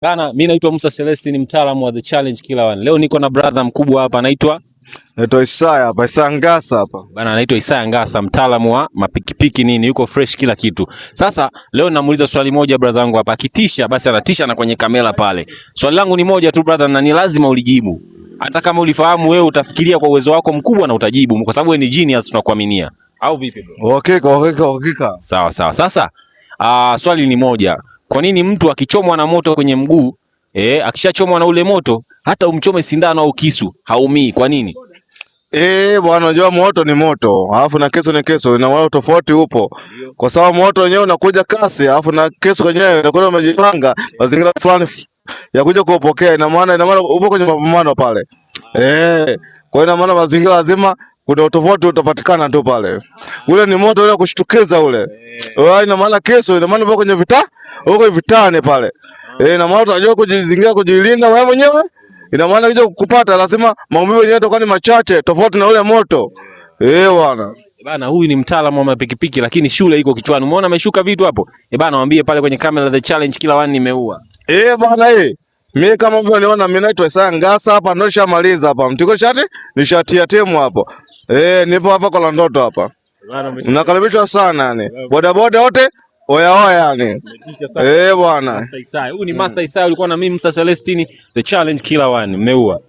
Bana, mimi naitwa Musa Celestine, mtaalamu wa The Challenge Killer One. Leo niko na brother mkubwa hapa anaitwa Isaya hapa, Isaya Ngasa hapa. Bana, anaitwa Isaya Ngasa, mtaalamu wa mapikipiki nini, yuko fresh kila kitu. Sasa leo namuuliza swali moja brother wangu hapa, akitisha basi anatisha na kwenye kamera pale. Swali langu ni moja tu brother, na ni lazima ulijibu. Hata kama ulifahamu wewe utafikiria kwa uwezo wako mkubwa na utajibu kwa sababu wewe ni genius, tunakuaminia. Au vipi bro? Hakika. Sawa. Sasa swali ni moja. Kwa nini mtu akichomwa na moto kwenye mguu, akishachomwa na ule moto hata umchome sindano au kisu haumii? Kwa nini? Bwana, unajua moto ni moto, alafu na keso ni keso, na wao tofauti upo. Kwa sababu moto wenyewe unakuja kasi, alafu na keso wenyewe unakuwa umejipanga mazingira fulani ya kuja kuupokea. Ina maana upo kwenye mapambano pale. Kwa ina maana mazingira lazima kuna tofauti utapatikana tu pale. Ule ni moto ule kushtukiza ule. Ina maana keso, ina maana upo kwenye vita, uko vitani pale. Ina maana utajua kujizingira, kujilinda wewe mwenyewe. Ina maana kija kupata lazima maumivu yenyewe yatakuwa ni machache tofauti na ule moto. Bwana. Bana, huyu ni mtaalamu wa mapikipiki lakini shule iko kichwani. Umeona ameshuka vitu hapo? Bana, waambie pale kwenye kamera The Challenge Killer One nimeua. Bwana mimi kama vile niona mimi naitwa Isaya Ngasa hapa, ndio nishamaliza hapa. Mtiko shati nishatia timu hapo. Nipo hapa kwa Ndoto hapa. Nakaribishwa sana yani. Boda wote oya yani. Bwana. Master Isaya. Huyu ni Master Isaya, ulikuwa na mimi Musa Celestine, The Challenge Killer One. Nimeua.